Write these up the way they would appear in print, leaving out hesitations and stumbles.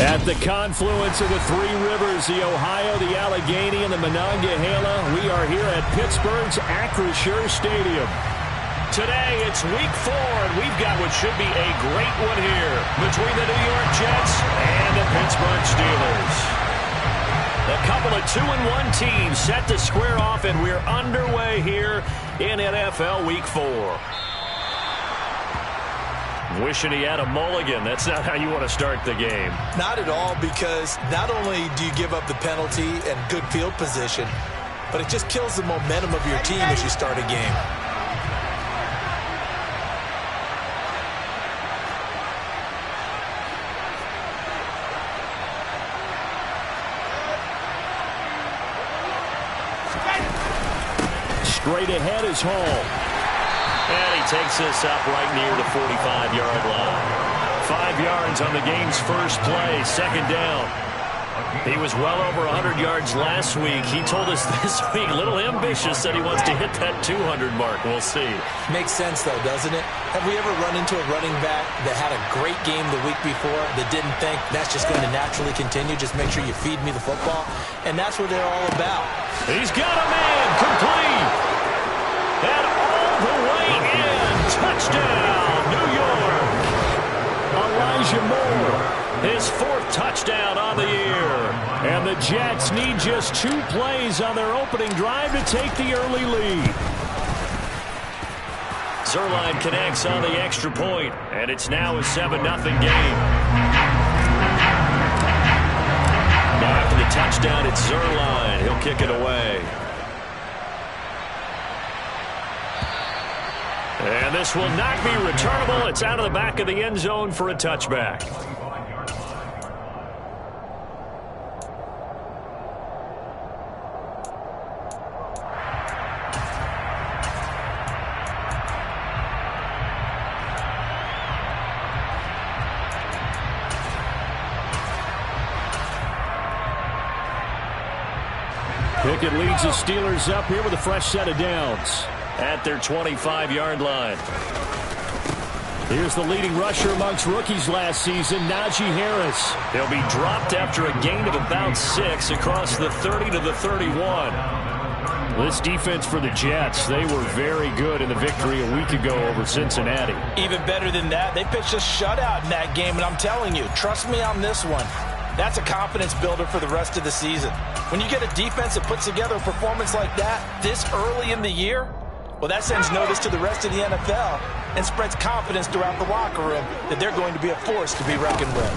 At the confluence of the three rivers, the Ohio, the Allegheny, and the Monongahela, we are here at Pittsburgh's Acrisure Stadium. Today, it's week 4, and we've got what should be a great one here between the New York Jets and the Pittsburgh Steelers. A couple of 2-1 teams set to square off, and we're underway here in NFL Week 4. Wishing he had a mulligan. That's not how you want to start the game. Not at all, because not only do you give up the penalty and good field position, but it just kills the momentum of your team as you start a game. Straight ahead is Hall. And he takes this up right near the 45-yard line. 5 yards on the game's first play, second down. He was well over 100 yards last week. He told us this week, a little ambitious, that he wants to hit that 200 mark. We'll see. Makes sense, though, doesn't it? Have we ever run into a running back that had a great game the week before that didn't think that's just going to naturally continue? Just make sure you feed me the football. And that's what they're all about. He's got a man complete. And all the way in. Touchdown, New York. Elijah Moore. His 4th touchdown on the year. And the Jets need just 2 plays on their opening drive to take the early lead. Zuerlein connects on the extra point, and it's now a 7-0 game. Now after the touchdown, it's Zuerlein. He'll kick it away. And this will not be returnable. It's out of the back of the end zone for a touchback. Pickett leads the Steelers up here with a fresh set of downs. At their 25-yard line. Here's the leading rusher amongst rookies last season, Najee Harris. He'll be dropped after a gain of about 6 across the 30 to the 31. This defense for the Jets, they were very good in the victory a week ago over Cincinnati. Even better than that, they pitched a shutout in that game, and I'm telling you, trust me on this one. That's a confidence builder for the rest of the season. When you get a defense that puts together a performance like that this early in the year, well, that sends notice to the rest of the NFL and spreads confidence throughout the locker room that they're going to be a force to be reckoned with.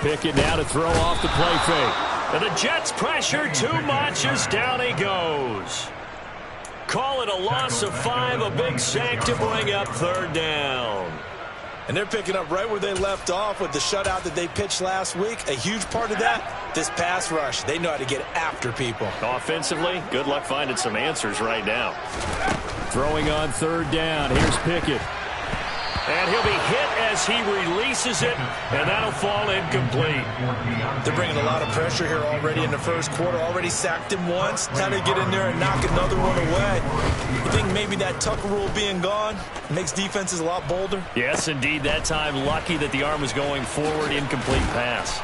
Pickett now to throw off the play fake. And the Jets pressure too much as down he goes. Call it a loss of 5, a big sack to bring up 3rd down. And they're picking up right where they left off with the shutout that they pitched last week. A huge part of that, this pass rush. They know how to get after people. Offensively, good luck finding some answers right now. Throwing on 3rd down. Here's Pickett. And he'll be hit as he releases it, and that'll fall incomplete. They're bringing a lot of pressure here already in the first quarter. Already sacked him once. Time to get in there and knock another one away. You think maybe that Tucker rule being gone makes defenses a lot bolder? Yes, indeed. That time, lucky that the arm was going forward. Incomplete pass.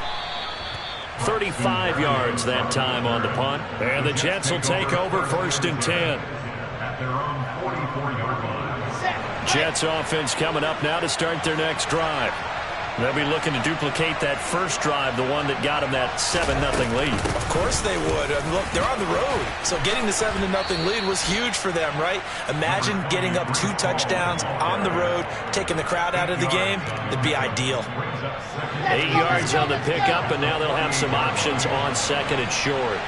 35 yards that time on the punt. And the Jets will take over 1st and 10. At their own 44-yard line. Jets offense coming up now to start their next drive. They'll be looking to duplicate that first drive, the one that got them that 7-0 lead. Of course they would. Look, they're on the road. So getting the 7-0 lead was huge for them, right? Imagine getting up 2 touchdowns on the road, taking the crowd out of the game. It'd be ideal. 8 yards on the pickup, and now they'll have some options on 2nd and short.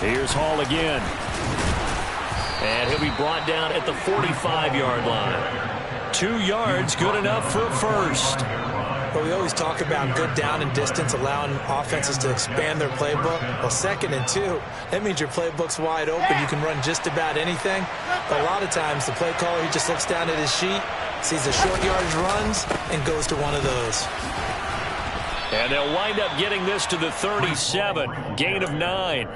Here's Hall again. And he'll be brought down at the 45-yard line. 2 yards, good enough for a first. But we always talk about good down and distance, allowing offenses to expand their playbook. Well, 2nd and 2, that means your playbook's wide open. You can run just about anything. But a lot of times, the play caller, he just looks down at his sheet, sees the short yardage runs, and goes to one of those. And they'll wind up getting this to the 37, gain of 9.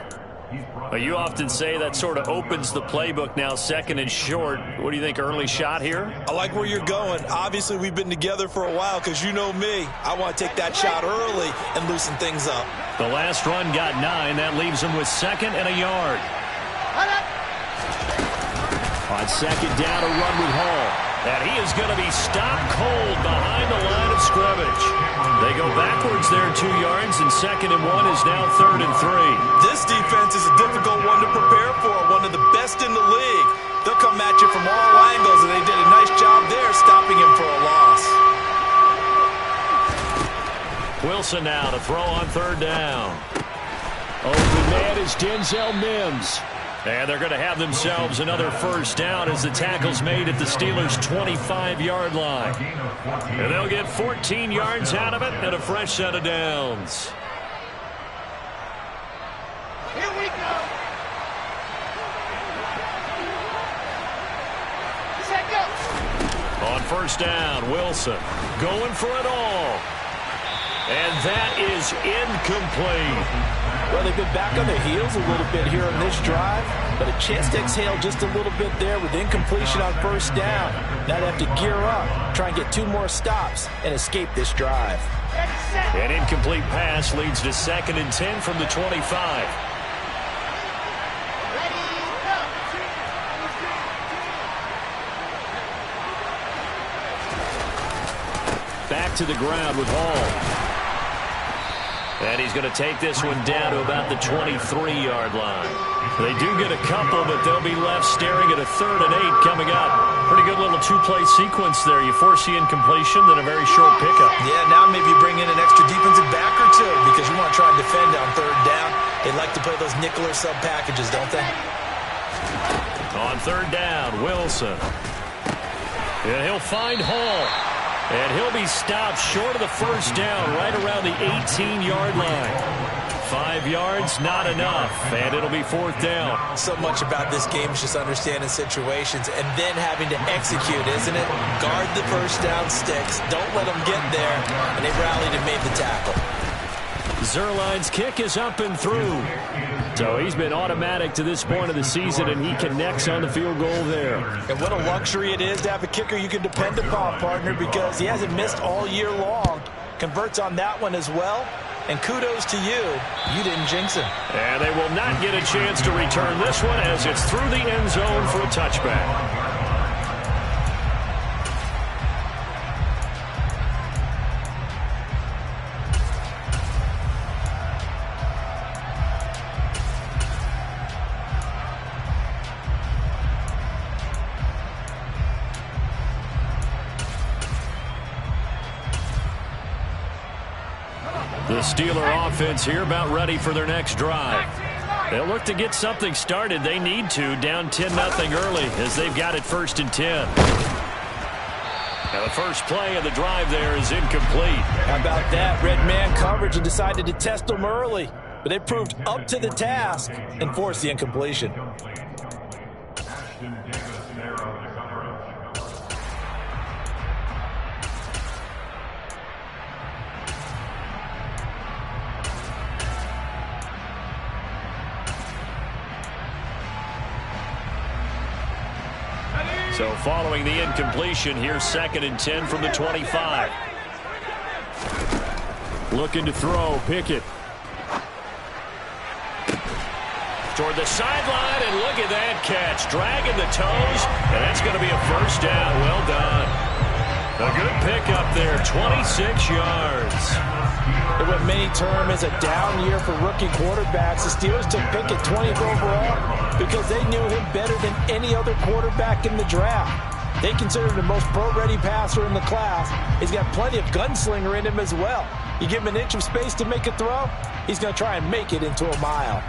Well, you often say that sort of opens the playbook now, second and short. What do you think, early shot here? I like where you're going. Obviously, we've been together for a while because you know me. I want to take that shot early and loosen things up. The last run got 9. That leaves him with 2nd and a yard. On 2nd down, a run with Hall. And he is going to be stopped cold behind the line of scrimmage. They go backwards there 2 yards, and 2nd and 1 is now 3rd and 3. This defense is a difficult one to prepare for, one of the best in the league. They'll come at you from all angles, and they did a nice job there stopping him for a loss. Wilson now to throw on 3rd down. Open man is Denzel Mims. And they're going to have themselves another 1st down as the tackle's made at the Steelers' 25-yard line. And they'll get 14 yards out of it and a fresh set of downs. Here we go. Set go. On 1st down, Wilson going for it all. And that is incomplete. Well, they've been back on their heels a little bit here on this drive, but a chance to exhale just a little bit there with incompletion on 1st down. Now they have to gear up, try and get 2 more stops, and escape this drive. An incomplete pass leads to 2nd and 10 from the 25. Back to the ground with Hall. And he's going to take this one down to about the 23-yard line. They do get a couple, but they'll be left staring at a 3rd and 8 coming up. Pretty good little 2-play sequence there. You force the incompletion, then a very short pickup. Yeah, now maybe you bring in an extra defensive back or 2 because you want to try and defend on 3rd down. They like to play those nickel or sub packages, don't they? On 3rd down, Wilson. And he'll find Hall. And he'll be stopped short of the 1st down, right around the 18-yard line. 5 yards, not enough, and it'll be 4th down. So much about this game is just understanding situations and then having to execute, isn't it? Guard the 1st down sticks. Don't let them get there, and they rallied and made the tackle. Zerline's kick is up and through. So he's been automatic to this point of the season, and he connects on the field goal there. And what a luxury it is to have a kicker you can depend upon, partner, because he hasn't missed all year long. Converts on that one as well. And kudos to you. You didn't jinx him. And they will not get a chance to return this one as it's through the end zone for a touchback. The Steeler offense here about ready for their next drive. They'll look to get something started. They need to, down 10-0 early as they've got it 1st and 10. Now the first play of the drive there is incomplete. How about that? Red man coverage and decided to test them early. But they proved up to the task and forced the incompletion. So following the incompletion, here's 2nd and 10 from the 25. Looking to throw, Pickett. Toward the sideline, and look at that catch. Dragging the toes, and that's going to be a 1st down. Well done. A good pickup there, 26 yards. In what many term as a down year for rookie quarterbacks, the Steelers took Pickett 20th overall because they knew him better than any other quarterback in the draft. They consider him the most pro-ready passer in the class. He's got plenty of gunslinger in him as well. You give him an inch of space to make a throw, he's going to try and make it into a mile.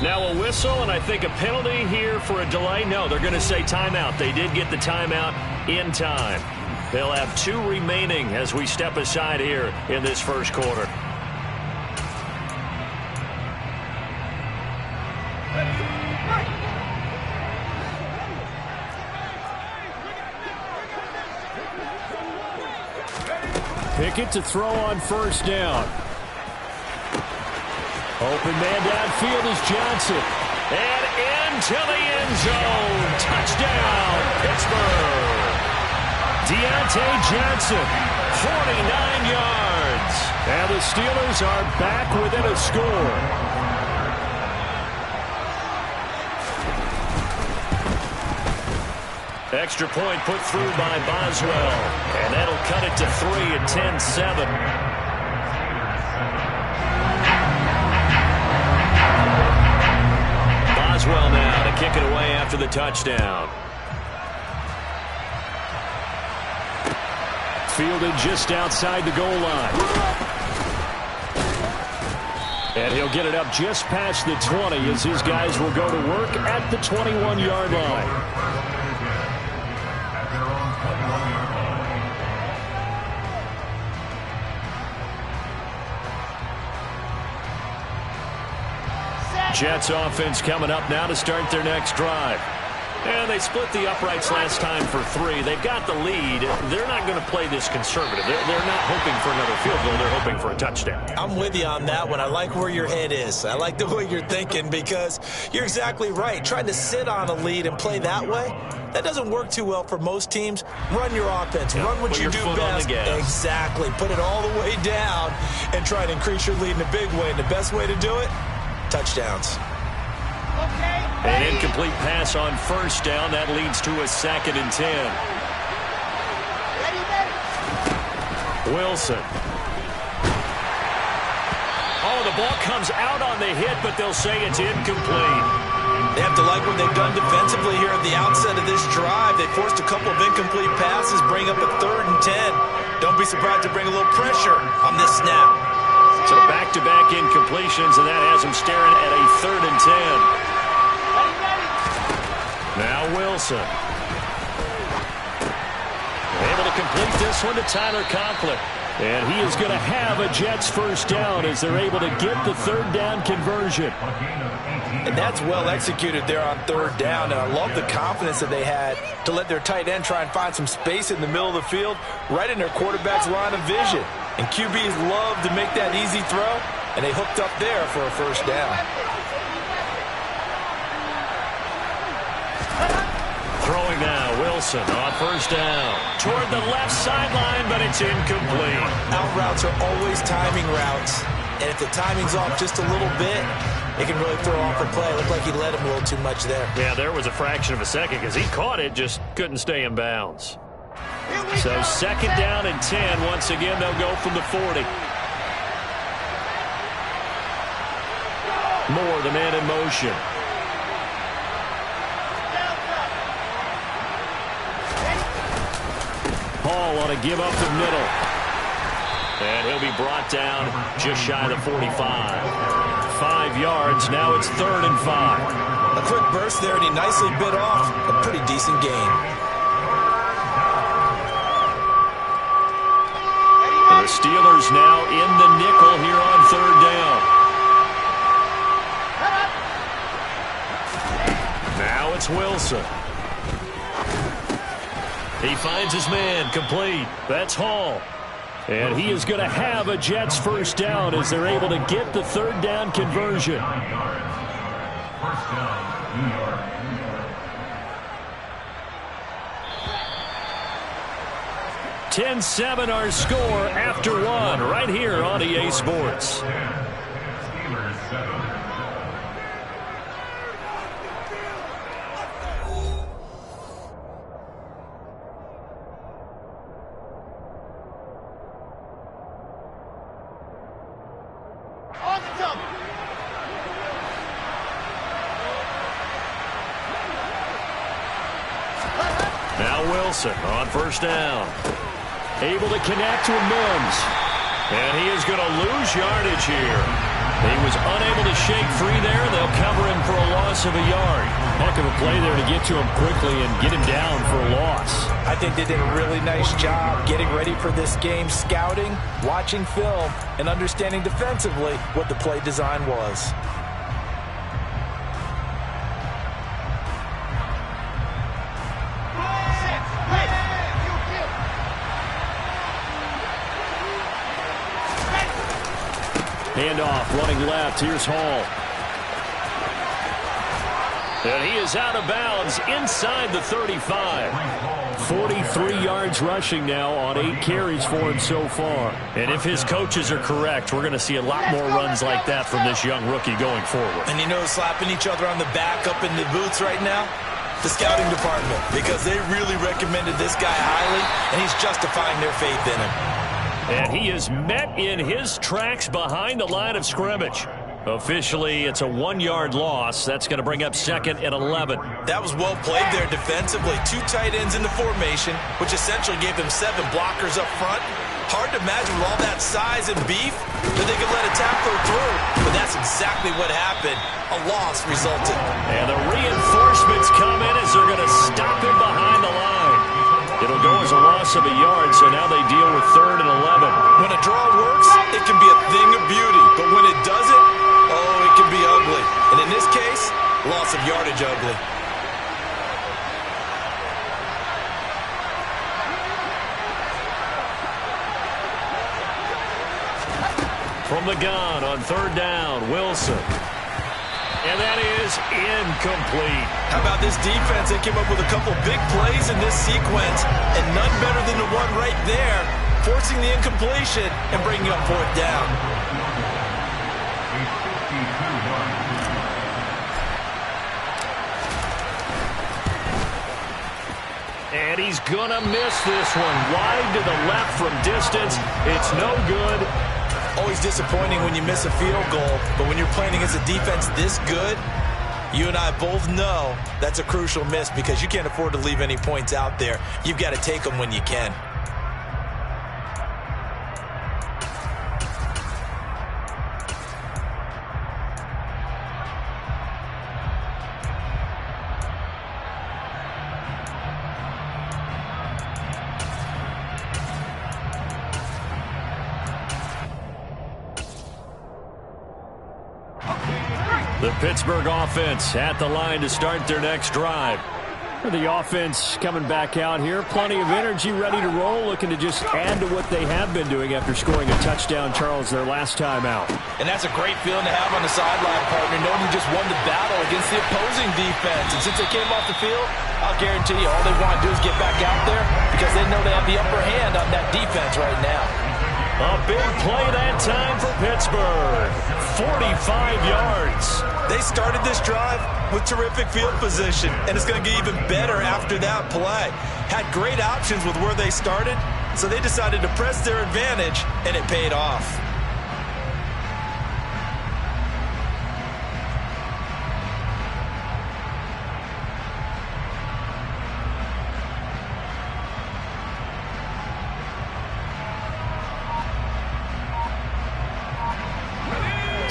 Now a whistle, and I think a penalty here for a delay. No, they're going to say timeout. They did get the timeout in time. They'll have 2 remaining as we step aside here in this first quarter. Pickett to throw on first down. Open man downfield is Johnson. And into the end zone. Touchdown, Pittsburgh. Deontay Johnson, 49 yards. And the Steelers are back within a score. Extra point put through by Boswell. And that'll cut it to 3 at 10-7. Boswell now to kick it away after the touchdown. Fielded just outside the goal line. And he'll get it up just past the 20 as his guys will go to work at the 21-yard line. Jets offense coming up now to start their next drive. And they split the uprights last time for 3. They've got the lead. They're not going to play this conservative. They're not hoping for another field goal. They're hoping for a touchdown. I'm with you on that one. I like where your head is. I like the way you're thinking because you're exactly right. Trying to sit on a lead and play that way, that doesn't work too well for most teams. Run your offense. Run what you do best. Exactly. Put it all the way down and try to increase your lead in a big way. And the best way to do it, touchdowns. An incomplete pass on first down. That leads to a 2nd and 10. Wilson. Oh, the ball comes out on the hit, but they'll say it's incomplete. They have to like what they've done defensively here at the outset of this drive. They forced a couple of incomplete passes, bring up a 3rd and 10. Don't be surprised to bring a little pressure on this snap. So back-to-back incompletions, and that has them staring at a 3rd and 10. Now Wilson. Able to complete this one to Tyler Conklin. And he is going to have a Jets first down as they're able to get the 3rd down conversion. And that's well executed there on 3rd down. And I love the confidence that they had to let their tight end try and find some space in the middle of the field, right in their quarterback's line of vision. And QBs love to make that easy throw, and they hooked up there for a first down. Throwing now, Wilson on first down. Toward the left sideline, but it's incomplete. Out routes are always timing routes. And if the timing's off just a little bit, it can really throw off a play. It looked like he let him a little too much there. Yeah, there was a fraction of a second because he caught it, just couldn't stay in bounds. So 2nd down and 10. Once again, they'll go from the 40. Moore, the man in motion. Hall on a give up the middle. And he'll be brought down just shy of the 45. 5 yards. Now it's 3rd and 5. A quick burst there, and he nicely bit off a pretty decent gain. The Steelers now in the nickel here on 3rd down. Now it's Wilson. He finds his man, complete. That's Hall. And he is going to have a Jets first down as they're able to get the 3rd down conversion. First down, New York. 10-7 our score after 1 right here on EA Sports. Steelers 7. Now Wilson on first down. Able to connect with Mims. And he is going to lose yardage here. He was unable to shake free there. They'll cover him for a loss of a yard. Heck of a play there to get to him quickly and get him down for a loss. I think they did a really nice job getting ready for this game, scouting, watching film, and understanding defensively what the play design was. Handoff running left. Here's Hall. And he is out of bounds inside the 35. 43 yards rushing now on 8 carries for him so far. And if his coaches are correct, we're going to see a lot more runs like that from this young rookie going forward. And you know, slapping each other on the back up in the boots right now? The scouting department, because they really recommended this guy highly, and he's justifying their faith in him. And he is met in his tracks behind the line of scrimmage. Officially, it's a 1-yard loss. That's going to bring up 2nd and 11. That was well played there defensively. 2 tight ends in the formation, which essentially gave them 7 blockers up front. Hard to imagine with all that size and beef that they could let a tackler through. But that's exactly what happened. A loss resulted. And the reinforcements come in as they're going to stop him behind the line. It'll go as a loss of a yard, so now they deal with 3rd and 11. When a draw works, it can be a thing of beauty. But when it doesn't, oh, it can be ugly. And in this case, loss of yardage ugly. From the gun on 3rd down, Wilson. And that is incomplete. How about this defense? They came up with a couple big plays in this sequence, and none better than the one right there, forcing the incompletion and bringing up 4th down. And he's going to miss this one. Wide to the left from distance. It's no good. Always disappointing when you miss a field goal, but when you're playing against a defense this good, you and I both know that's a crucial miss because you can't afford to leave any points out there. You've got to take them when you can. The Pittsburgh offense at the line to start their next drive. The offense coming back out here. Plenty of energy, ready to roll, looking to just add to what they have been doing after scoring a touchdown, Charles, their last time out. And that's a great feeling to have on the sideline, partner, knowing you just won the battle against the opposing defense. And since they came off the field, I'll guarantee you all they want to do is get back out there because they know they have the upper hand on that defense right now. A big play that time for Pittsburgh. 45 yards. They started this drive with terrific field position, and it's going to get even better after that play. Had great options with where they started, so they decided to press their advantage, and it paid off.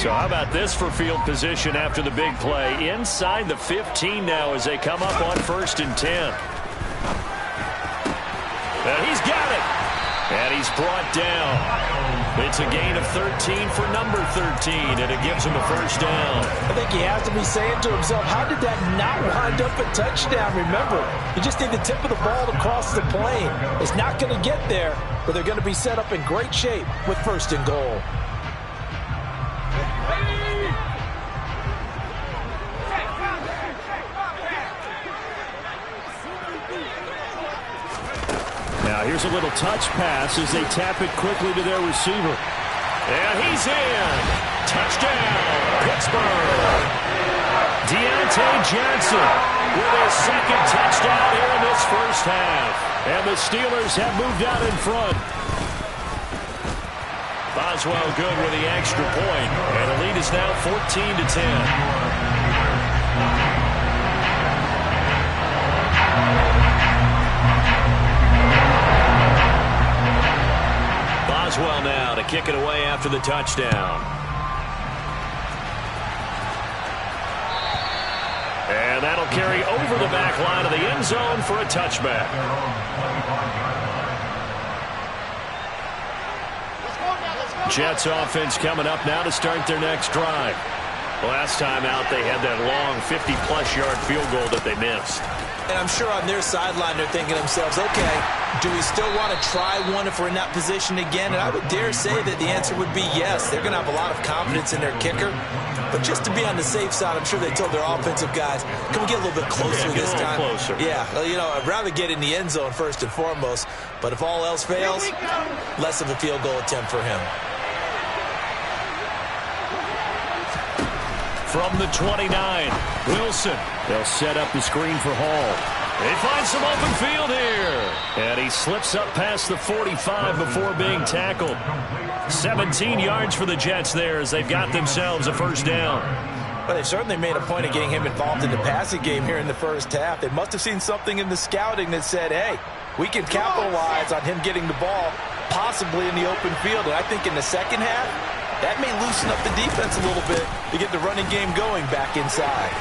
So how about this for field position after the big play? Inside the 15 now as they come up on 1st and 10. And he's got it. And he's brought down. It's a gain of 13 for number 13, and it gives him a 1st down. I think he has to be saying to himself, how did that not wind up a touchdown? Remember, you just need the tip of the ball to cross the plane. It's not going to get there, but they're going to be set up in great shape with 1st and goal. Now here's a little touch pass as they tap it quickly to their receiver. And he's in. Touchdown, Pittsburgh. Deontay Johnson with his 2nd touchdown here in this 1st half. And the Steelers have moved out in front. Boswell good with the extra point. And the lead is now 14-10. Boswell now to kick it away after the touchdown. And that'll carry over the back line of the end zone for a touchback. Jets offense coming up now to start their next drive. Last time out, they had that long 50-plus yard field goal that they missed. And I'm sure on their sideline they're thinking to themselves, okay, do we still want to try one if we're in that position again? And I would dare say that the answer would be yes. They're going to have a lot of confidence in their kicker. But just to be on the safe side, I'm sure they told their offensive guys, can we get a little bit closer this time? Closer. Yeah, well, you know, I'd rather get in the end zone first and foremost. But if all else fails, less of a field goal attempt for him. From the 29, Wilson. They'll set up the screen for Hall. They find some open field here. And he slips up past the 45 before being tackled. 17 yards for the Jets there as they've got themselves a first down. Well, they certainly made a point of getting him involved in the passing game here in the first half. They must have seen something in the scouting that said, hey, we can capitalize on him getting the ball possibly in the open field. And I think in the second half, that may loosen up the defense a little bit to get the running game going back inside.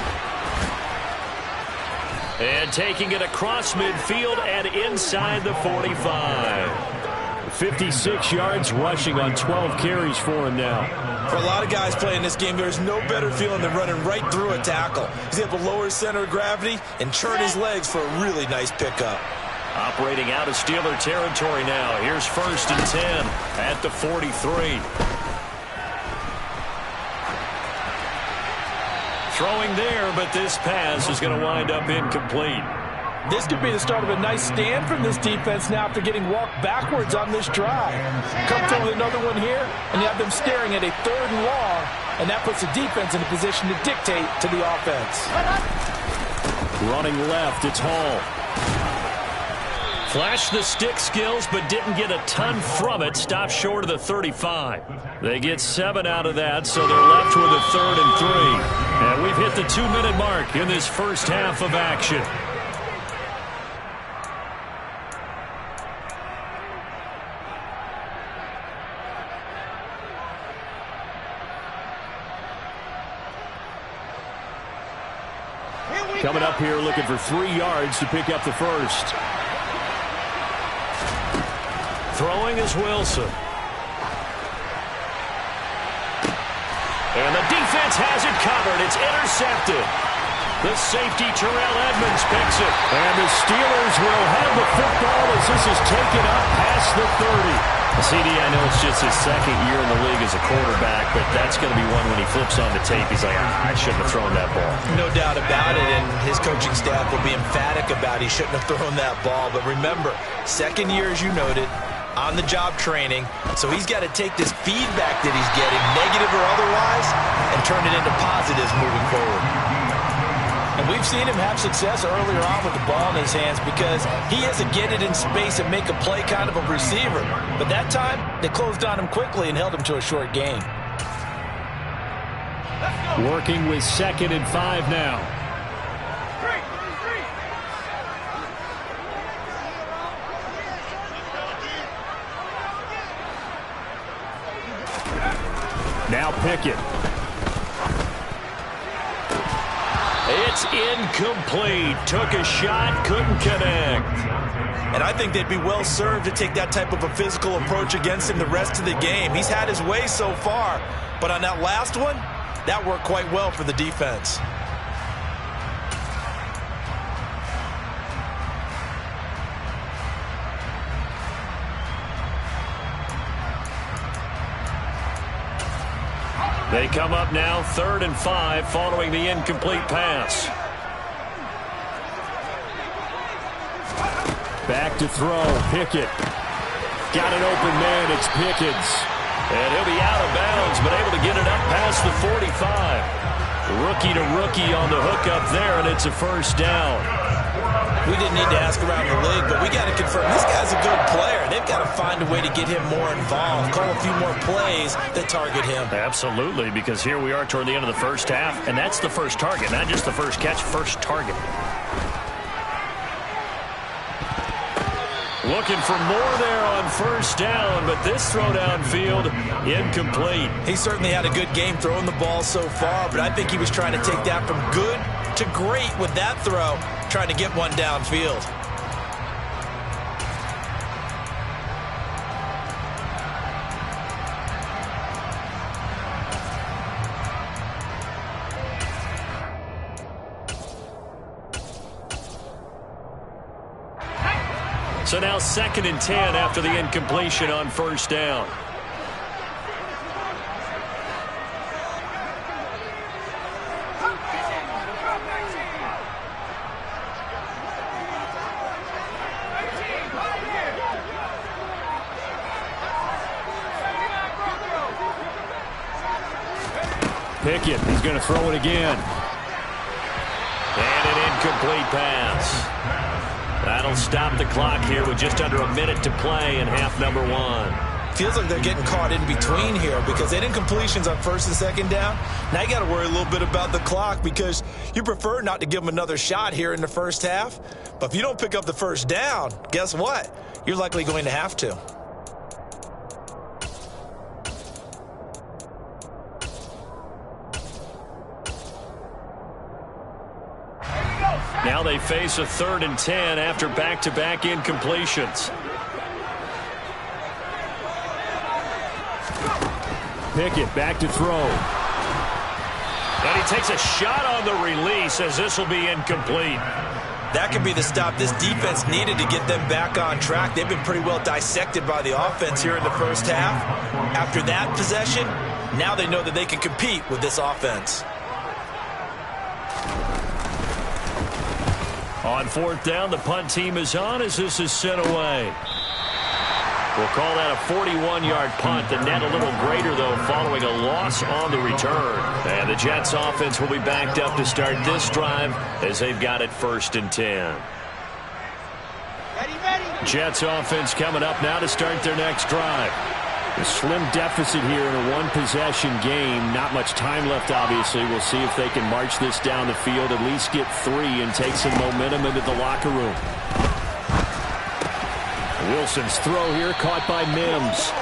And taking it across midfield and inside the 45. 56 yards rushing on 12 carries for him now. For a lot of guys playing this game, there's no better feeling than running right through a tackle. He's able to lower his center of gravity and churn his legs for a really nice pickup. Operating out of Steeler territory now. Here's 1st and 10 at the 43. Throwing there, but this pass is going to wind up incomplete. This could be the start of a nice stand from this defense now after getting walked backwards on this drive. Come through with another one here, and you have them staring at a 3rd and long, and that puts the defense in a position to dictate to the offense. Running left, it's Hall. Flashed the stick skills, but didn't get a ton from it. Stopped short of the 35. They get 7 out of that, so they're left with a 3rd and 3. And we've hit the 2-minute mark in this first half of action. Coming up here looking for 3 yards to pick up the first. Throwing is Wilson. And the defense has it covered. It's intercepted. The safety, Terrell Edmonds, picks it. And the Steelers will have the football as this is taken up past the 30. CD, I know it's just his 2nd year in the league as a quarterback, but that's going to be one when he flips on the tape. He's like, I shouldn't have thrown that ball. No doubt about it, and his coaching staff will be emphatic about he shouldn't have thrown that ball. But remember, 2nd year, as you noted, on-the-job training, so he's got to take this feedback that he's getting, negative or otherwise, and turn it into positives moving forward. And we've seen him have success earlier on with the ball in his hands because he has to get it in space and make a play kind of a receiver. But that time, they closed on him quickly and held him to a short gain. Working with 2nd and 5 now. Now Pickett. It's incomplete. Took a shot, couldn't connect. And I think they'd be well served to take that type of a physical approach against him the rest of the game. He's had his way so far, but on that last one, that worked quite well for the defense. They come up now 3rd and 5 following the incomplete pass. Back to throw. Pickett. Got an open man. It's Pickens. And he'll be out of bounds, but able to get it up past the 45. Rookie to rookie on the hook up there, and it's a first down. We didn't need to ask around the league, but we got to confirm this guy's a good player. They've got to find a way to get him more involved, call a few more plays that target him. Absolutely, because here we are toward the end of the first half, and that's the first target, not just the first catch, first target. Looking for more there on first down, but this throw downfield incomplete. He certainly had a good game throwing the ball so far, but I think he was trying to take that from good to great with that throw, trying to get one downfield. So now 2nd and 10 after the incompletion on first down. Pickett, he's going to throw it again. And an incomplete pass. That'll stop the clock here with just under a minute to play in half number 1. Feels like they're getting caught in between here because they did incompletions on 1st and 2nd down. Now you got to worry a little bit about the clock because you prefer not to give them another shot here in the first half. But if you don't pick up the first down, guess what? You're likely going to have to. Now they face a 3rd and 10 after back-to-back incompletions. Pickett back to throw. And he takes a shot on the release as this will be incomplete. That could be the stop this defense needed to get them back on track. They've been pretty well dissected by the offense here in the first half. After that possession, now they know that they can compete with this offense. On 4th down, the punt team is on as this is sent away. We'll call that a 41-yard punt. The net a little greater, though, following a loss on the return. And the Jets offense will be backed up to start this drive as they've got it 1st and 10. Jets offense coming up now to start their next drive. A slim deficit here in a one-possession game. Not much time left, obviously. We'll see if they can march this down the field, at least get 3 and take some momentum into the locker room. Wilson's throw here caught by Mims.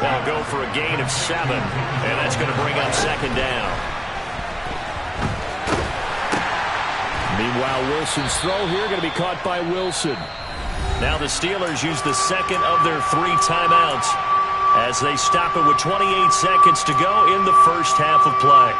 They'll go for a gain of 7, and that's going to bring up 2nd down. Meanwhile, Wilson's throw here going to be caught by Wilson. Now the Steelers use the 2nd of their 3 timeouts as they stop it with 28 seconds to go in the first half of play.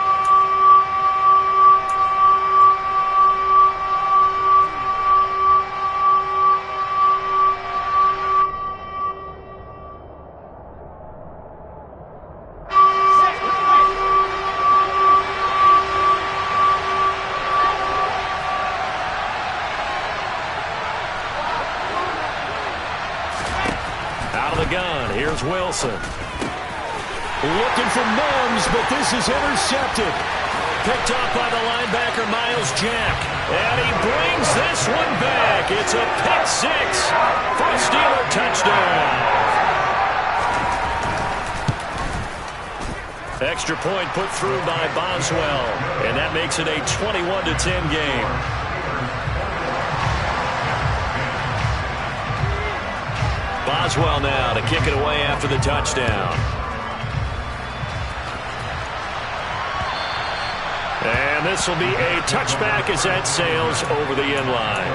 Here's Wilson. Looking for Mims, but this is intercepted. Picked off by the linebacker, Miles Jack. And he brings this one back. It's a pick 6 for a Steeler touchdown. Extra point put through by Boswell. And that makes it a 21-10 game. Boswell now to kick it away after the touchdown. And this will be a touchback as that sails over the end line.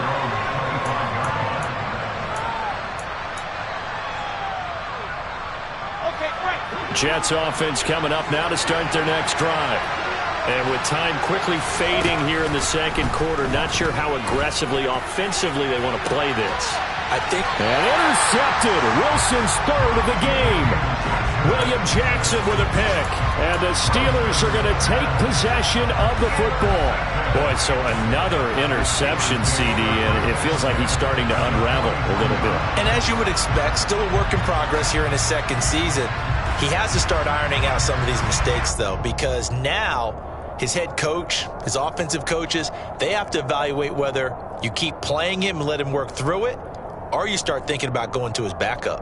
Jets offense coming up now to start their next drive. And with time quickly fading here in the 2nd quarter, not sure how aggressively, offensively they want to play this. I think. And intercepted. Wilson's 3rd of the game. William Jackson with a pick. And the Steelers are going to take possession of the football. Boy, so another interception, CD, and it feels like he's starting to unravel a little bit. And as you would expect, still a work in progress here in his 2nd season. He has to start ironing out some of these mistakes, though, because now his head coach, his offensive coaches, they have to evaluate whether you keep playing him and let him work through it, or you start thinking about going to his backup.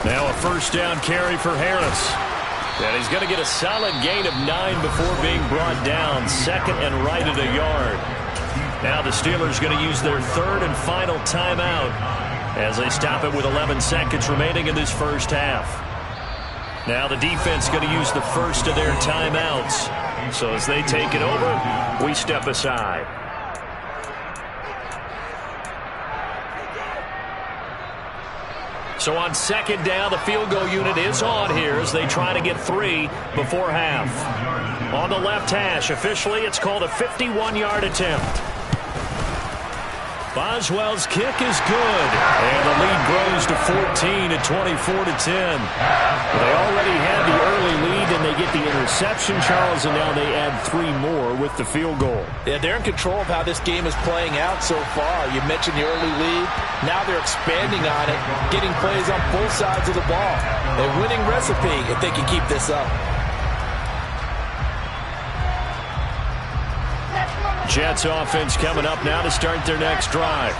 Now a 1st down carry for Harris. And he's going to get a solid gain of 9 before being brought down. 2nd and right at a yard. Now the Steelers going to use their 3rd and final timeout as they stop it with 11 seconds remaining in this first half. Now the defense going to use the 1st of their timeouts. So as they take it over, we step aside. So on second down, the field goal unit is on here as they try to get 3 before half. On the left hash, officially, it's called a 51-yard attempt. Boswell's kick is good, and the lead grows to 14 at 24-10. They already had the early lead, and they get the interception, Charles, and now they add 3 more with the field goal. Yeah, they're in control of how this game is playing out so far. You mentioned the early lead. Now they're expanding on it, getting plays on both sides of the ball. A winning recipe if they can keep this up. Jets offense coming up now to start their next drive.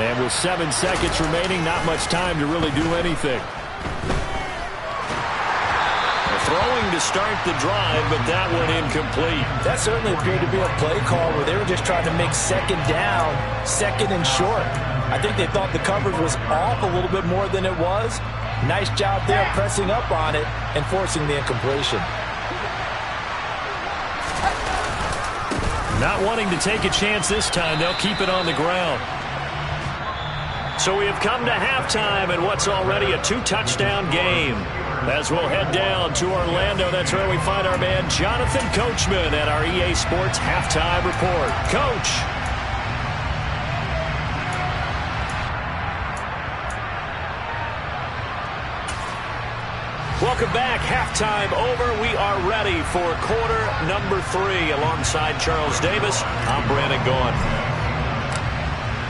And with 7 seconds remaining, not much time to really do anything. Throwing to start the drive, but that one incomplete. That certainly appeared to be a play call where they were just trying to make second down, second and short. I think they thought the coverage was off a little bit more than it was. Nice job there pressing up on it and forcing the incompletion. Not wanting to take a chance this time, they'll keep it on the ground. So we have come to halftime in what's already a 2-touchdown game. As we'll head down to Orlando, that's where we find our man Jonathan Coachman at our EA Sports Halftime Report. Coach. Welcome back. Halftime over. We are ready for quarter number 3. Alongside Charles Davis, I'm Brandon Gaughan.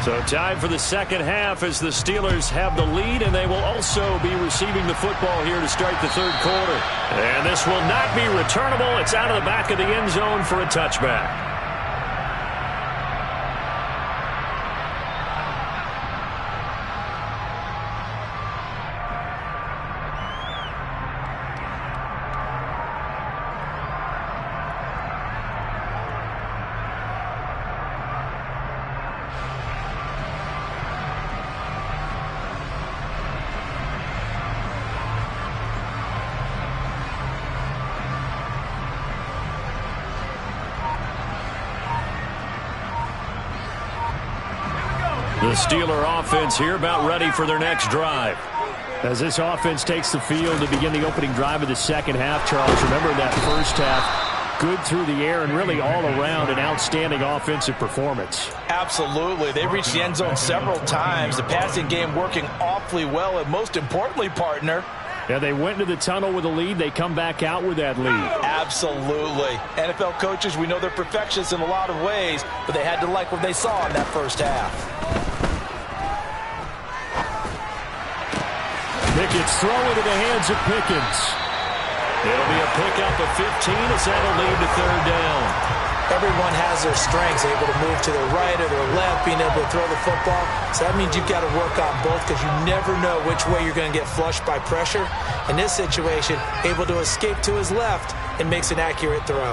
So time for the second half as the Steelers have the lead, and they will also be receiving the football here to start the third quarter. And this will not be returnable. It's out of the back of the end zone for a touchback. The Steeler offense here about ready for their next drive. As this offense takes the field to begin the opening drive of the second half, Charles, remember that first half, good through the air and really all around an outstanding offensive performance. Absolutely. They reached the end zone several times. The passing game working awfully well, and most importantly, partner, yeah, they went into the tunnel with a lead. They come back out with that lead. Absolutely. NFL coaches, we know they're perfectionists in a lot of ways, but they had to like what they saw in that first half. Pickett's throw into the hands of Pickens. It'll be a pickup of 15 as that'll lead to third down. Everyone has their strengths, able to move to their right or their left, being able to throw the football. So that means you've got to work on both because you never know which way you're going to get flushed by pressure. In this situation, able to escape to his left and makes an accurate throw.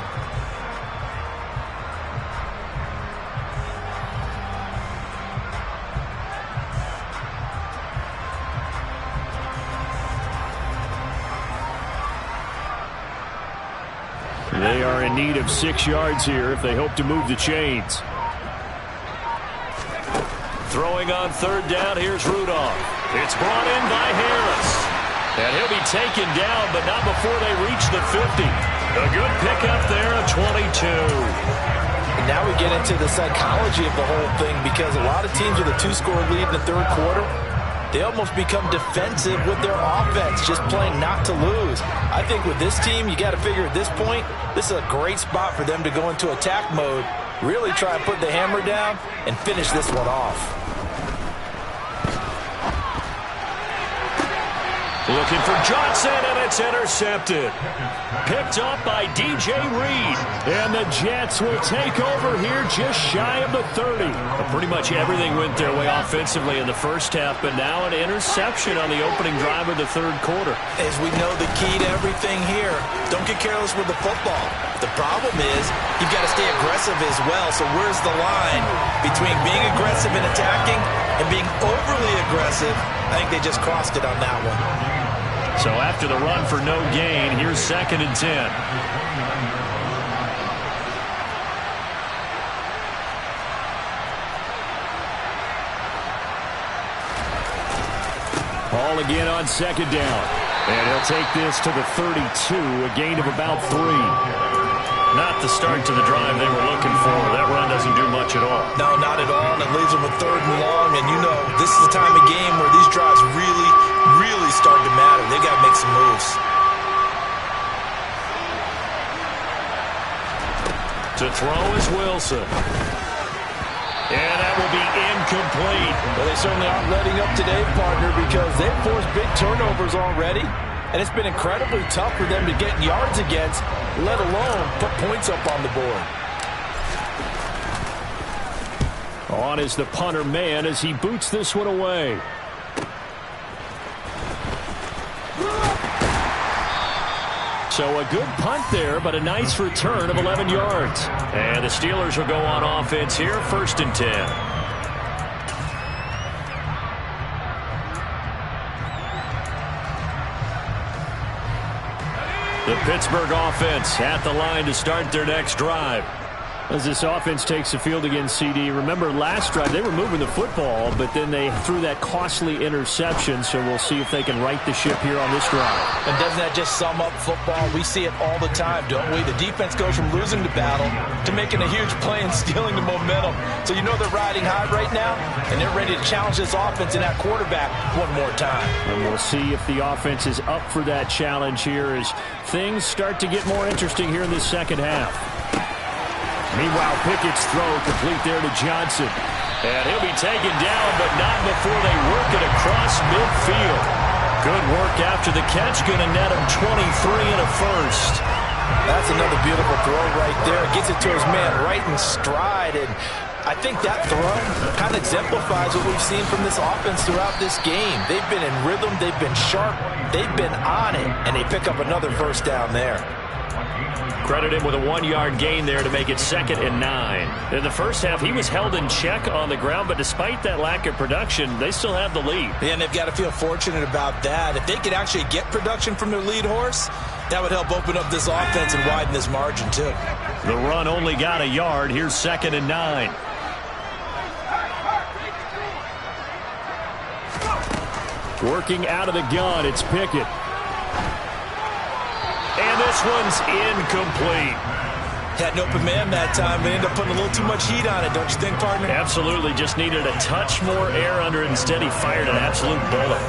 They are in need of 6 yards here if they hope to move the chains. Throwing on third down, here's Rudolph. It's brought in by Harris. And he'll be taken down, but not before they reach the 50. A good pickup there of 22. And now we get into the psychology of the whole thing because a lot of teams with a 2-score lead in the third quarter, they almost become defensive with their offense, just playing not to lose. I think with this team, you got to figure at this point, this is a great spot for them to go into attack mode, really try and put the hammer down and finish this one off. Looking for Johnson, and it's intercepted. Picked up by DJ Reed. And the Jets will take over here just shy of the 30. But pretty much everything went their way offensively in the first half, but now an interception on the opening drive of the third quarter. As we know, the key to everything here, don't get careless with the football. The problem is you've got to stay aggressive as well. So where's the line between being aggressive and attacking and being overly aggressive? I think they just crossed it on that one. So after the run for no gain, here's 2nd and 10. Ball again on second down. And he'll take this to the 32, a gain of about 3. Not the start to the drive they were looking for. That run doesn't do much at all. No, not at all, and it leaves them with 3rd and long. And you know, this is the time of game where these drives really, really start to matter. They got to make some moves. To throw is Wilson. And that will be incomplete. Well, they certainly aren't letting up today, partner, because they've forced big turnovers already. And it's been incredibly tough for them to get yards against, let alone put points up on the board. On is the punter man as he boots this one away. So a good punt there, but a nice return of 11 yards. And the Steelers will go on offense here, 1st and 10. The Pittsburgh offense at the line to start their next drive. As this offense takes the field against CD, remember last drive they were moving the football, but then they threw that costly interception, so we'll see if they can right the ship here on this drive. And doesn't that just sum up football? We see it all the time, don't we? The defense goes from losing the battle to making a huge play and stealing the momentum. So you know they're riding high right now, and they're ready to challenge this offense and that quarterback one more time. And we'll see if the offense is up for that challenge here as things start to get more interesting here in this second half. Meanwhile, Pickett's throw complete there to Johnson. And he'll be taken down, but not before they work it across midfield. Good work after the catch. Going to net him 23 and a first. That's another beautiful throw right there. Gets it to his man right in stride. And I think that throw kind of exemplifies what we've seen from this offense throughout this game. They've been in rhythm. They've been sharp. They've been on it. And they pick up another first down there. Credit him with a 1-yard gain there to make it 2nd and 9. In the first half, he was held in check on the ground, but despite that lack of production, they still have the lead. Yeah, and they've got to feel fortunate about that. If they could actually get production from their lead horse, that would help open up this offense and widen this margin, too. The run only got a yard. Here's 2nd and 9. Working out of the gun, it's Pickett. And this one's incomplete. Had an open man that time, but ended up putting a little too much heat on it, don't you think, partner? Absolutely. Just needed a touch more air under it. Instead, he fired an absolute bullet.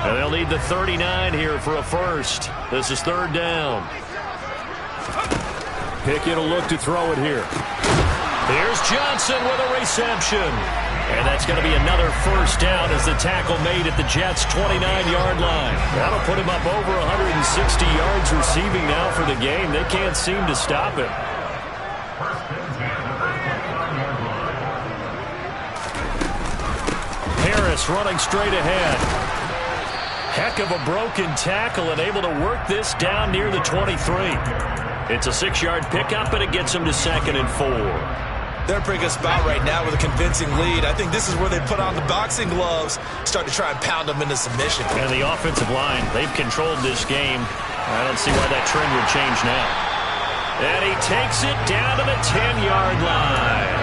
And they'll need the 39 here for a first. This is 3rd down. Pickett will look to throw it here. Here's Johnson with a reception. And that's going to be another first down as the tackle made at the Jets' 29-yard line. That'll put him up over 160 yards receiving now for the game. They can't seem to stop him. Harris running straight ahead. Heck of a broken tackle and able to work this down near the 23. It's a 6-yard pickup, and it gets him to 2nd and 4. They're in a pretty good spot right now with a convincing lead. I think this is where they put on the boxing gloves, start to try and pound them into submission. And the offensive line, they've controlled this game. I don't see why that trend would change now. And he takes it down to the 10-yard line.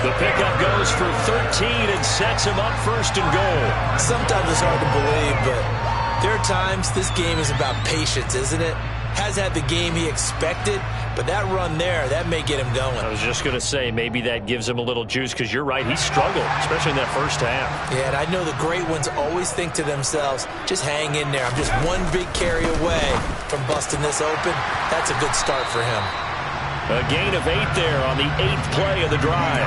The pickup goes for 13 and sets him up 1st and goal. Sometimes it's hard to believe, but there are times this game is about patience, isn't it? Has had the game he expected, but that run there, that may get him going. I was just going to say, maybe that gives him a little juice, because you're right, he struggled, especially in that first half. Yeah, and I know the great ones always think to themselves, just hang in there. I'm just one big carry away from busting this open. That's a good start for him. A gain of 8 there on the 8th play of the drive.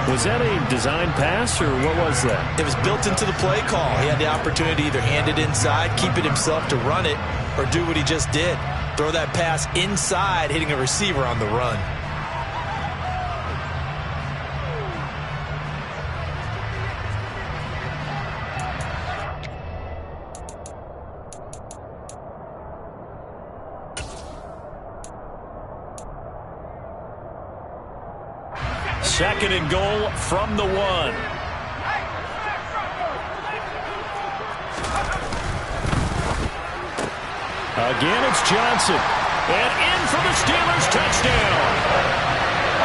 Was that a design pass, or what was that? It was built into the play call. He had the opportunity to either hand it inside, keep it himself to run it, or do what he just did. Throw that pass inside, hitting a receiver on the run. Second and goal from the 1. Again, it's Johnson. And in for the Steelers touchdown.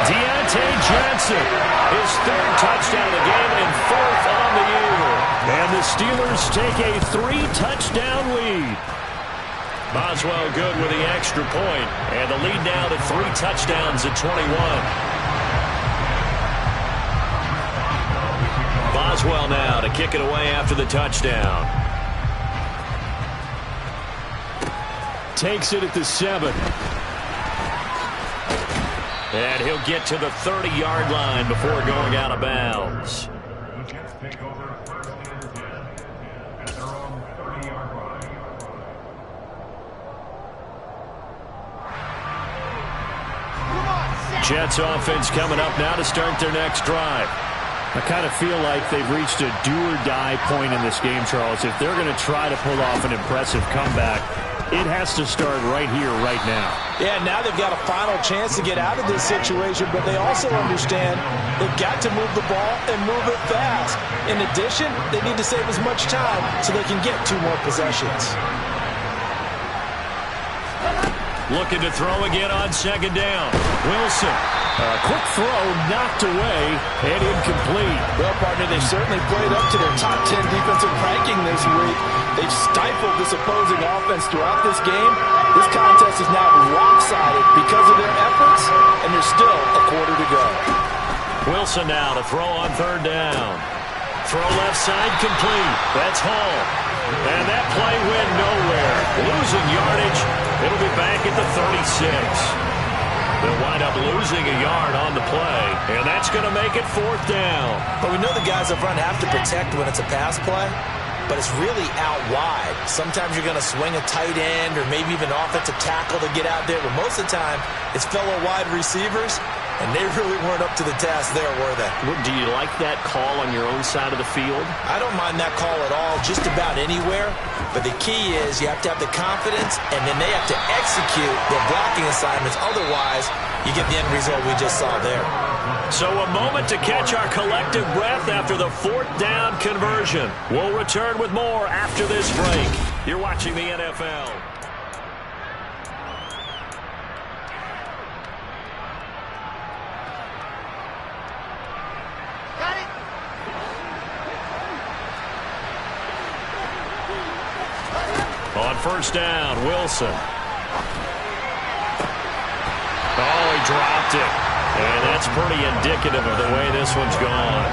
Deontay Johnson, his third touchdown of the game and fourth on the year. And the Steelers take a 3-touchdown lead. Boswell good with the extra point. And the lead now to 3 touchdowns at 21. Boswell now to kick it away after the touchdown. Takes it at the 7. And he'll get to the 30-yard line before going out of bounds. The Jets take over first and 10 at their own 30-yard line. Jets offense coming up now to start their next drive. I kind of feel like they've reached a do-or-die point in this game, Charles. If they're going to try to pull off an impressive comeback, it has to start right here, right now. Yeah, now they've got a final chance to get out of this situation, but they also understand they've got to move the ball and move it fast. In addition, they need to save as much time so they can get 2 more possessions. Looking to throw again on second down. Wilson. A quick throw knocked away and incomplete. Well, partner, they've certainly played up to their top 10 defensive ranking this week. They've stifled this opposing offense throughout this game. This contest is now lopsided because of their efforts, and there's still a quarter to go. Wilson now to throw on third down. Throw left side complete. That's Hall. And that play went nowhere. Losing yardage. It'll be back at the 36. They'll wind up losing a yard on the play, and that's going to make it 4th down. But we know the guys up front have to protect when it's a pass play, but it's really out wide. Sometimes you're going to swing a tight end or maybe even offensive tackle to get out there, but most of the time it's fellow wide receivers, and they really weren't up to the task there, were they? Do you like that call on your own side of the field? I don't mind that call at all, just about anywhere. But the key is you have to have the confidence, and then they have to execute their blocking assignments. Otherwise, you get the end result we just saw there. So a moment to catch our collective breath after the 4th down conversion. We'll return with more after this break. You're watching the NFL. On first down, Wilson. Oh, he dropped it. And that's pretty indicative of the way this one's gone.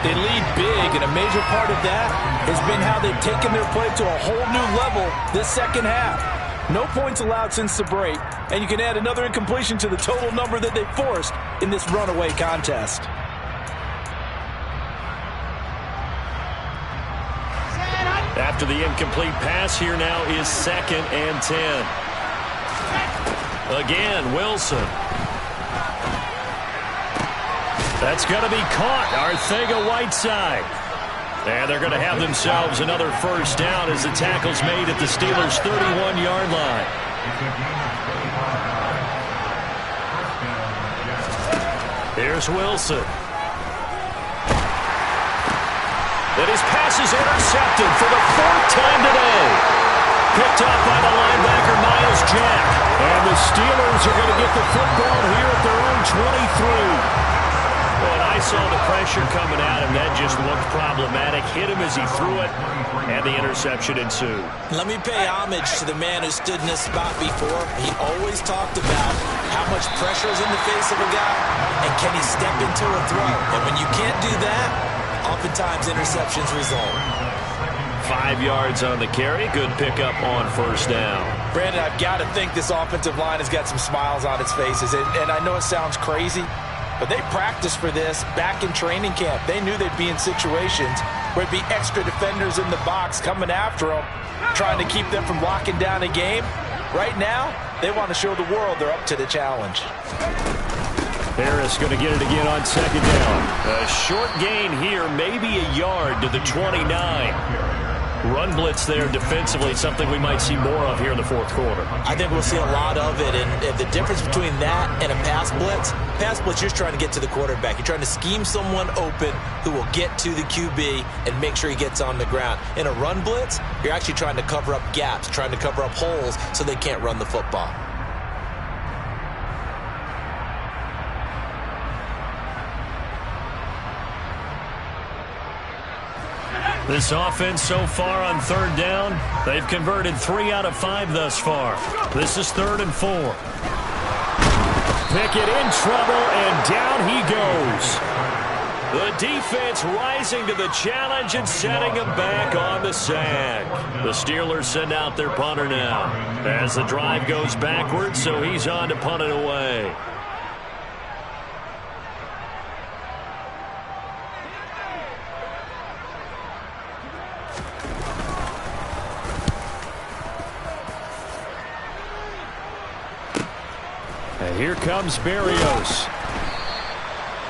They lead big, and a major part of that has been how they've taken their play to a whole new level this second half. No points allowed since the break, and you can add another incompletion to the total number that they forced in this runaway contest. After the incomplete pass, here now is 2nd and 10. Again, Wilson. That's going to be caught. Arcega-Whiteside. And they're going to have themselves another first down as the tackle's made at the Steelers' 31-yard line. Here's Wilson. And his pass is intercepted for the 4th time today. Picked up by the linebacker, Miles Jack. And the Steelers are going to get the football here at their own 23. When I saw the pressure coming at him, that just looked problematic. Hit him as he threw it, and the interception ensued. Let me pay homage to the man who stood in this spot before. He always talked about how much pressure is in the face of a guy, and can he step into a throw. And when you can't do that, oftentimes interceptions result. 5 yards on the carry. Good pickup on first down. Brandon, I've got to think this offensive line has got some smiles on its faces. And I know it sounds crazy, but they practiced for this back in training camp. They knew they'd be in situations where it'd be extra defenders in the box coming after them, trying to keep them from locking down a game. Right now, they want to show the world they're up to the challenge. Harris going to get it again on second down. A short gain here, maybe a yard to the 29. Run blitz there defensively, something we might see more of here in the fourth quarter. I think we'll see a lot of it, and the difference between that and a pass blitz, you're just trying to get to the quarterback. You're trying to scheme someone open who will get to the QB and make sure he gets on the ground. In a run blitz, you're actually trying to cover up gaps, trying to cover up holes so they can't run the football. This offense so far on third down, they've converted 3 out of 5 thus far. This is 3rd and 4. Pickett in trouble, and down he goes. The defense rising to the challenge and setting him back on the sack. The Steelers send out their punter now as the drive goes backwards, so he's on to punt it away. Here comes Berrios.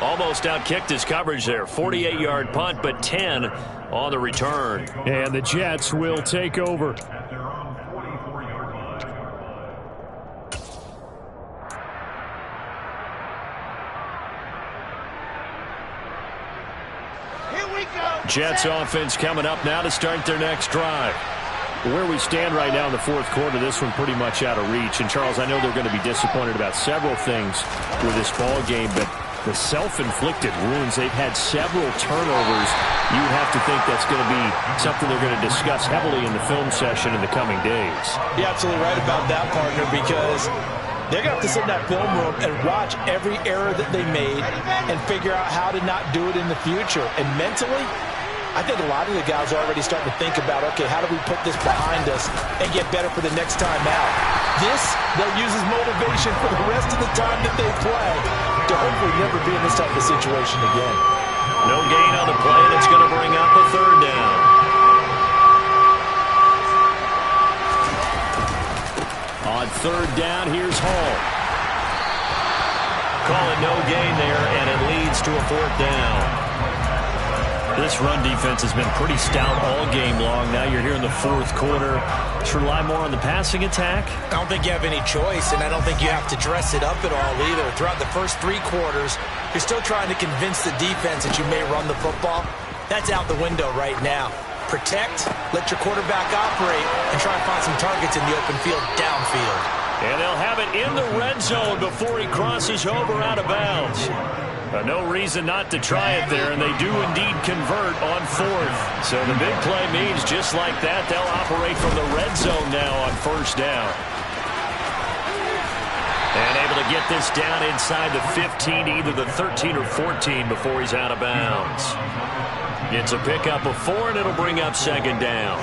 Almost outkicked his coverage there. 48-yard punt, but 10 on the return. And the Jets will take over. At their own 44-yard line. Here we go. Jets offense coming up now to start their next drive. Where we stand right now in the fourth quarter, this one pretty much out of reach. And, Charles, I know they're going to be disappointed about several things with this ball game, but the self-inflicted wounds, they've had several turnovers. You have to think that's going to be something they're going to discuss heavily in the film session in the coming days. You're absolutely right about that, partner, because they're going to have to sit in that film room and watch every error that they made and figure out how to not do it in the future. And mentally, I think a lot of the guys are already starting to think about, okay, how do we put this behind us and get better for the next time out? This, they'll use as motivation for the rest of the time that they play to hopefully never be in this type of situation again. No gain on the play, and it's going to bring up a 3rd down. On 3rd down, here's Hall. Call it no gain there, and it leads to a 4th down. This run defense has been pretty stout all game long. Now you're here in the fourth quarter. Should rely more on the passing attack? I don't think you have any choice, and I don't think you have to dress it up at all either. Throughout the first 3 quarters, you're still trying to convince the defense that you may run the football. That's out the window right now. Protect, let your quarterback operate, and try and find some targets in the open field downfield. And they'll have it in the red zone before he crosses over out of bounds. No reason not to try it there, and they do indeed convert on 4th. So the big play means just like that, they'll operate from the red zone now on 1st down. And able to get this down inside the 15, either the 13 or 14 before he's out of bounds. It's a pickup of 4, and it'll bring up 2nd down.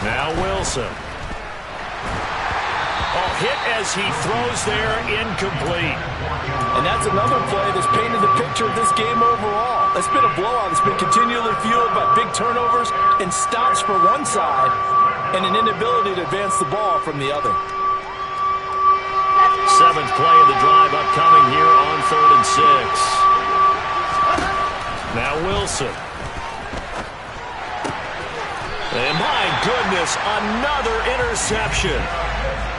Now Wilson. Hit as he throws there, incomplete. And that's another play that's painted the picture of this game overall. It's been a blowout. It's been continually fueled by big turnovers and stops for one side and an inability to advance the ball from the other. 7th play of the drive upcoming here on 3rd and 6. Now Wilson. And my goodness, another interception.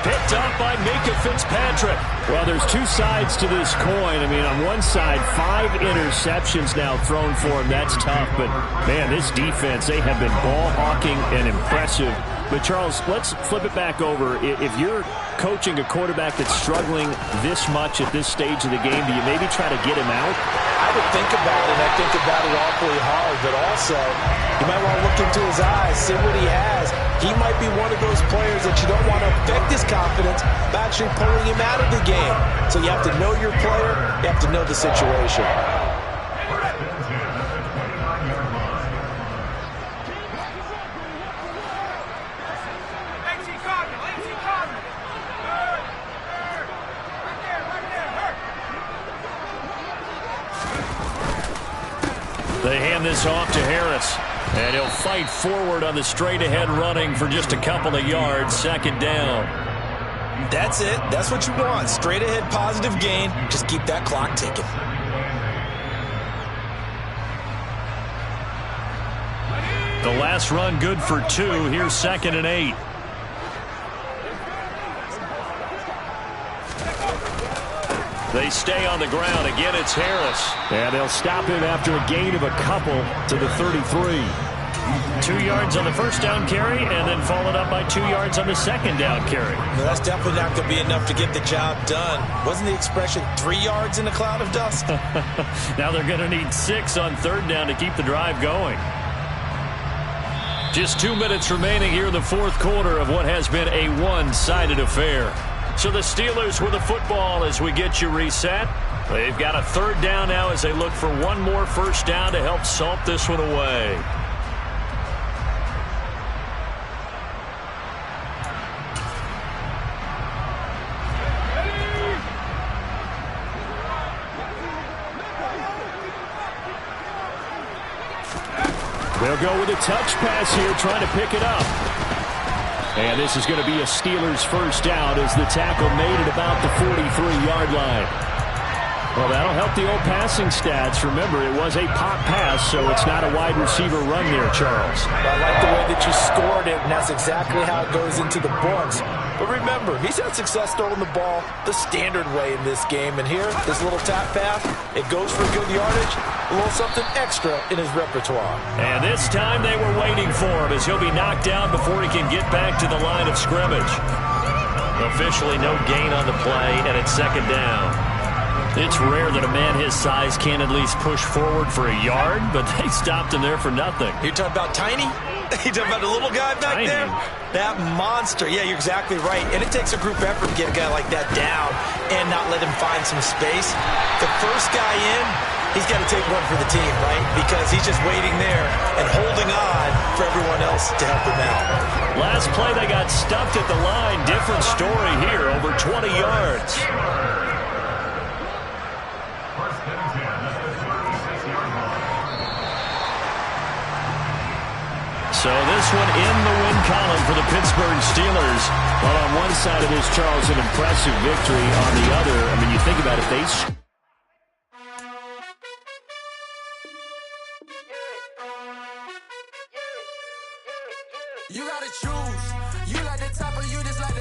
Picked up by Minka Fitzpatrick. Well, there's 2 sides to this coin. I mean, on one side, 5 interceptions now thrown for him. That's tough. But, man, this defense, they have been ball hawking and impressive. But, Charles, let's flip it back over. If you're coaching a quarterback that's struggling this much at this stage of the game, do you maybe try to get him out? I would think about it, and I think about it awfully hard. But also, you might want to look into his eyes, see what he has. He might be one of those players that you don't want to affect his confidence by actually pulling him out of the game. So you have to know your player. You have to know the situation. They hand this off to Harris. And he'll fight forward on the straight-ahead running for just a couple of yards. 2nd down. That's it. That's what you want. Straight-ahead positive gain. Just keep that clock ticking. The last run good for 2. Here's 2nd and 8. They stay on the ground. Again, it's Harris. And they'll stop him after a gain of a couple to the 33. 2 yards on the first down carry, and then followed up by 2 yards on the second down carry. Well, that's definitely not going to be enough to get the job done. Wasn't the expression 3 yards in a cloud of dust? Now they're going to need 6 on 3rd down to keep the drive going. Just 2 minutes remaining here in the 4th quarter of what has been a one-sided affair. So the Steelers with the football as we get you reset. They've got a 3rd down now as they look for one more first down to help salt this one away. They'll go with a touch pass here, trying to pick it up. And this is going to be a Steelers first down as the tackle made it about the 43-yard line. Well, that'll help the old passing stats. Remember, it was a pop pass, so it's not a wide receiver run there, Charles. I like the way that you scored it, and that's exactly how it goes into the books. But remember, he's had success throwing the ball the standard way in this game. And here, this little tap pass, it goes for good yardage, a little something extra in his repertoire. And this time they were waiting for him as he'll be knocked down before he can get back to the line of scrimmage. Officially no gain on the play, and it's 2nd down. It's rare that a man his size can at least push forward for a yard, but they stopped him there for nothing. You're talking about tiny? You're talking about the little guy back there? That monster. Yeah, you're exactly right. And it takes a group effort to get a guy like that down and not let him find some space. The first guy in, he's got to take one for the team, right? Because he's just waiting there and holding on for everyone else to help him out. Last play, they got stuffed at the line. Different story here, over 20 yards. So this one in the win column for the Pittsburgh Steelers. Well, on one side of this, Charles, an impressive victory. On the other, I mean, you think about it, You gotta choose.